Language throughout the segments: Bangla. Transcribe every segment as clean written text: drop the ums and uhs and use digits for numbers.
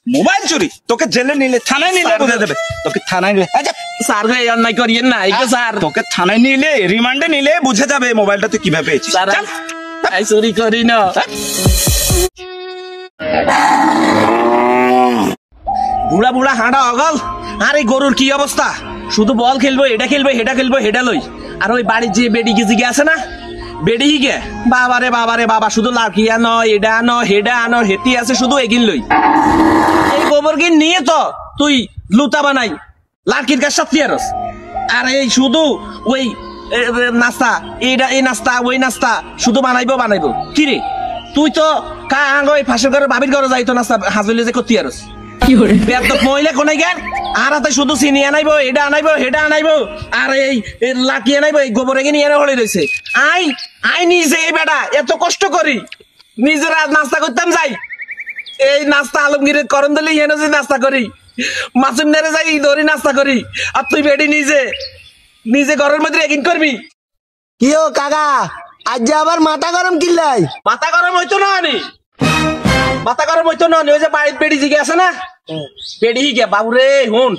মোবাইল চুরি তোকে জেলে নিলে থানায় নিলে বুঝে দেবে তোকে থানায় নিলে স্যার এই অন্যায় করিয়েন না এই স্যার তোকে থানায় নিলে রিমান্ডে নিলে বুঝে যাবে মোবাইলটা তুই কিভাবে পেয়েছিস এই চুরি করি না বুড়া বুড়া হাঁটা অগল আর এই গরুর কি অবস্থা শুধু বল খেলবো এটা খেলবো হেটা খেলবো হেটা লই আর ওই বাড়ির যে বেডি গিজি আছে না বেডি গে বাবারে বাবারে বাবা শুধু লাকি আনো এটা আনো হেডা আনো হেতি আছে শুধু এগিন লই এই গোবর গিন নিয়ে তো তুই লুতা বানাই লাকির গাছ সাথে আরস আর এই শুধু ওই নাস্তা এইটা এই নাস্তা ওই নাস্তা শুধু বানাইবো কি রে তুই তো কা আঙ্গই ফাঁসের ঘরে বাবির ঘরে যাইতো নাস্তা হাজলে যে করতে আরস মহিলা কোনে গেল আর হাতে শুধু চিনি আনাইবো এটা আনাইবো হেডা আনাইবো আর এই লাকি আনাইবো এই গোবর এগিয়ে নিয়ে হলে রয়েছে আই নিজে এই বেটা এত কষ্ট করি নিজের নাস্তা করতাম যাই এই নাস্তা আলমগীরের করণ দিলে এনে যে নাস্তা করি মাসুম নেড়ে যাই ধরি নাস্তা করি আর তুই বেডি নিজে ঘরের মধ্যে এগিন করবি কি ও কাকা আজ আবার মাথা গরম কিল্লাই মাথা গরম হইতো না মাথা গরম হইতো না ওই যে বাড়ির বেডি জিগে আছে না বেডি গে বাবুরে হুন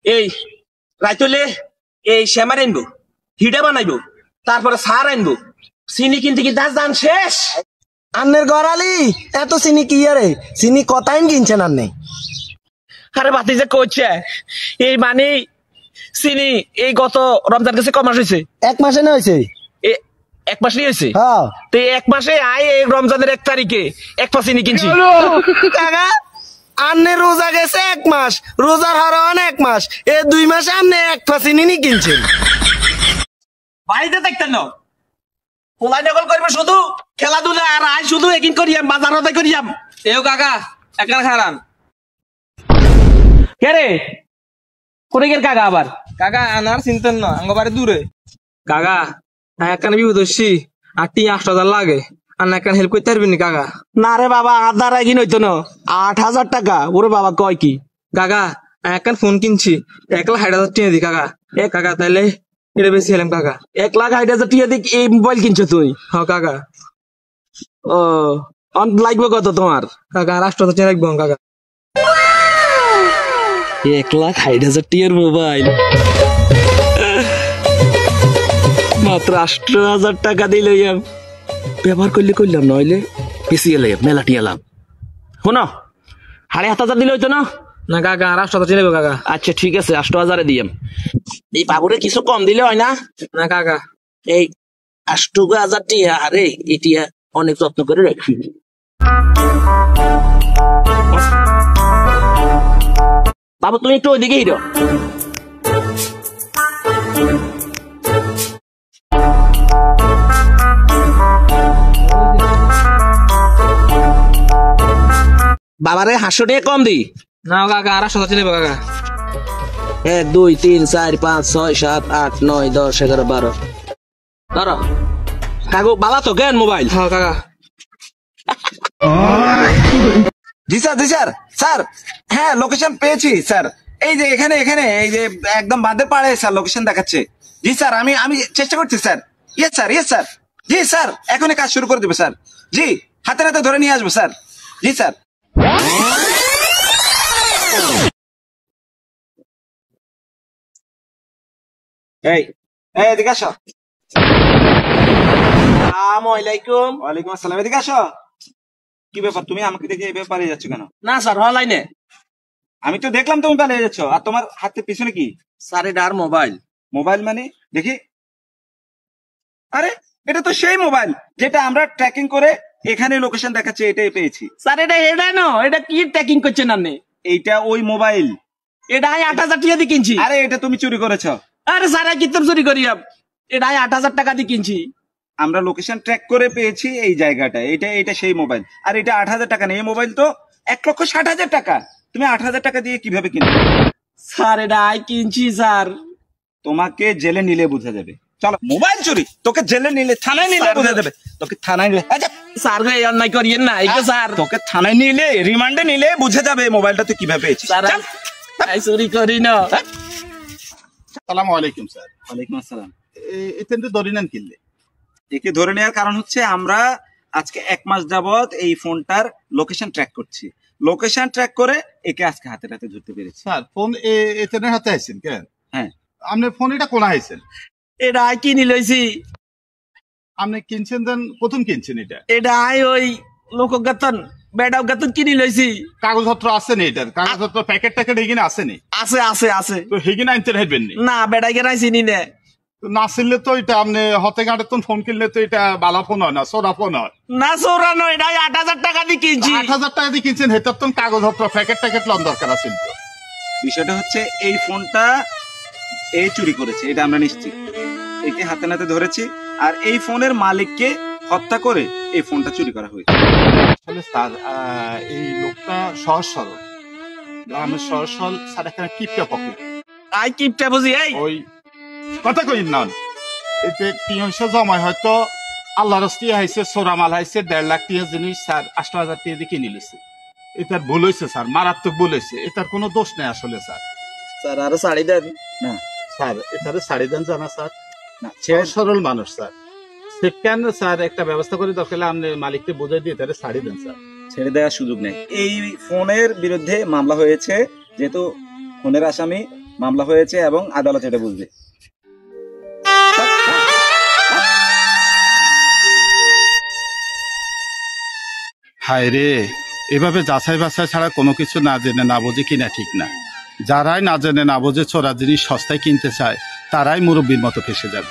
এই রাইতলে এই শ্যামার আনবো হিডা বানাইবো তারপরে সার আনবো চিনি কিনতে কি দান শেষ আন্নের গড়ালি এত চিনি কি আরে চিনি কথাই কিনছেন আন্নে আরে বাতি যে করছে এই মানে চিনি এই গত রমজান গেছে কমাস হয়েছে 1 মাসে না হয়েছে 1 মাস হয়েছে তো 1 মাসে আয় এই রমজানের 1 তারিখে 1 পাস চিনি কিনছি কাকা আন্নে রোজা গেছে 1 মাস রোজার হরণ 1 মাস এই 2 মাসে আন্নে 1 পাস চিনি কিনছেন বাড়িতে দেখতেন না পোলাই নকল করবে শুধু খেলাধুলা আর আয় শুধু একিন করিয়াম বাজারতে করিয়াম এও কাকা একলা খারান কে রে কোনে গেল কাকা আবার কাকা আনার চিন্তেন না আঙ্গ বাড়ি দূরে কাকা একখানে বিপদ হচ্ছি আর 8,000 লাগে আর একখানে হেল্প করতে পারবি কাকা না রে বাবা আধার এগিন হইতো না 8,000 টাকা ওরে বাবা কয় কি কাকা একখান ফোন কিনছি 1,60,000 টাকা দি কাকা কাকা তাইলে এটা বেশি হলাম কাকা 1,60,000 টাকা দিয়ে এই মোবাইল কিনছো তুই হ্যাঁ কাকা ও লাগবে কত তোমার কাকা 8,000 টাকা রাখবো কাকা 1,60,000 টাকার মোবাইল মাত্র 8,000 টাকা দিলে ব্যবহার করলাম নইলে বেশি গেলে মেলা টিয়ালাম শোনো 7,500 দিলে হইতো না না কাকা 8,000 টাকা লাগবে কাকা আচ্ছা ঠিক আছে 8,000 দিয়াম এই বাবুরে কিছু কম দিলে হয় না না কাকা এই 8,000 টাকা আরে এটা অনেক যত্ন করে রাখি বাবু তুমি একটু ওইদিকে হিরো বাবারে 500 টাকা কম দি না কাকা 8,000 টাকা লাগবে কাকা 1 2 3 4 5 6 7 8 9 10 11 12 ধরো কাগো বালা তো কেন মোবাইল হ্যাঁ কাকা জি স্যার স্যার হ্যাঁ লোকেশন পেয়েছি স্যার এই যে এখানে এই যে একদম বাঁধের পাড়ে স্যার লোকেশন দেখাচ্ছে জি স্যার আমি চেষ্টা করছি স্যার ইয়েস স্যার জি স্যার এখনই কাজ শুরু করে দেবো স্যার জি হাতে ধরে নিয়ে আসবো স্যার জি স্যার এই এদিকে আসো আসসালামাইকুম ওয়ালাইকুম আসসালাম এদিকে আসো কি ব্যাপার তুমি আমাকে দেখে এই ব্যাপারে যাচ্ছ কেন না স্যার হলাইনে আমি তো দেখলাম তুমি পালিয়ে যাচ্ছ আর তোমার হাতের পিছনে কি স্যার এটা আর মোবাইল মানে দেখি আরে এটা তো সেই মোবাইল যেটা আমরা ট্র্যাকিং করে এখানে লোকেশন দেখাচ্ছে এটাই পেয়েছি স্যার এটা না এটা কি ট্র্যাকিং করছেন আপনি এইটা ওই মোবাইল এটা 8,000 টাকা দিয়ে কিনছি আরে এটা তুমি চুরি করেছো আরে স্যার কি তোর চুরি করি এটা 8,000 টাকা দিয়ে কিনছি আমরা লোকেশন ট্র্যাক করে পেয়েছি এই জায়গাটা এটা সেই মোবাইল আর এটা 8,000 টাকা নেই এই মোবাইল তো 1,60,000 টাকা তুমি 8,000 টাকা দিয়ে কিভাবে কিনবে স্যার এটা কিনছি স্যার তোমাকে জেলে নিলে বুঝা যাবে চলো মোবাইল চুরি তোকে জেলে নিলে থানায় নিলে বুঝা যাবে তোকে থানায় নিলে স্যার এই অন্যায় করিয়েন না এই স্যার তোকে থানায় নিলে রিমান্ডে নিলে বুঝে যাবে মোবাইলটা তুই কিভাবে পেয়েছিস চুরি করি না আসসালামু আলাইকুম স্যার ওয়ালাইকুম আসসালাম এতেন তো ধরে নেন কিনলে একে ধরে নেওয়ার কারণ হচ্ছে আমরা আজকে 1 মাস যাবত এই ফোনটার লোকেশন ট্র্যাক করছি লোকেশন ট্র্যাক করে একে আজকে হাতে হাতে ধরতে পেরেছি। স্যার ফোন এতনের হাতে আইছেন কেন? হ্যাঁ, আপনি ফোন এটা কোনা আইছেন? এটা আই কিনি লইছি। আপনি কিনছেন দেন প্রথম কিনছেন এটা? এটা আই ওই লোকগাতন বেডাও গাতন কিনি লইছি। কাগজপত্র আছে নি এটার? কাগজপত্র প্যাকেট ট্যাকেট এগিনে আছে নি? আছে আছে আছে। তো হেগিনে আনতে হাইবেন নি? না বেডাই গেরাই চিনি নে। তো না ছিললে তো এটা আপনি হতে গাঁটে তো ফোন কিনলে তো এটা বালা ফোন হয় না, সোরা ফোন হয়। না চৌরানো এটা 8,000 টাকা দিয়ে কিনছি। 8,000 টাকা দিয়ে কিনছেন, হেতার তো কাগজপত্র প্যাকেট ট্যাকেট লন দরকার আছে তো। বিষয়টা হচ্ছে এই ফোনটা এ চুরি করেছে, এটা আমরা নিশ্চিত। একে হাতে নাতে ধরেছি, আর এই ফোনের মালিককে হত্যা করে এই ফোনটা চুরি করা হয়েছে। আসলে স্যার এই লোকটা সহজ সরল, গ্রামের সহজ সরল স্যার, এখানে কিপটা পকেট আই কিপটা বুঝি এই ওই কথা কই না এতে 300 জমায় হয়তো আল্লাহ রস্তি হাইছে, সোরা মাল হাইছে 1.5 লাখ টাকা জিনিস স্যার 8,000 টাকা দিয়ে কিনে নিয়েছে। এটার ভুল হয়েছে স্যার, মারাত্মক ভুল হয়েছে, এটার কোনো দোষ নেই আসলে স্যার। স্যার আরো শাড়ি দেন। না স্যার এটারে ছাড়ি দেন জানা স্যার, না, সহজ সরল মানুষ স্যার। সেকেন্ড স্যার একটা ব্যবস্থা করে দরকার আপনি মালিককে বুঝাই দিয়ে তাহলে ছাড়ি দেন স্যার। ছেড়ে দেওয়ার সুযোগ নেই। এই ফোনের বিরুদ্ধে মামলা হয়েছে, যেহেতু ফোনের আসামি মামলা হয়েছে এবং আদালত এটা বুঝবে। হায় রে, এভাবে যাচাই বাছাই ছাড়া কোনো কিছু না জেনে না বোঝে কিনা ঠিক না। যারাই না জেনে না বোঝে চোরা জিনিস সস্তায় কিনতে চায় তারাই মুরব্বীর মতো ফেসে যাবে।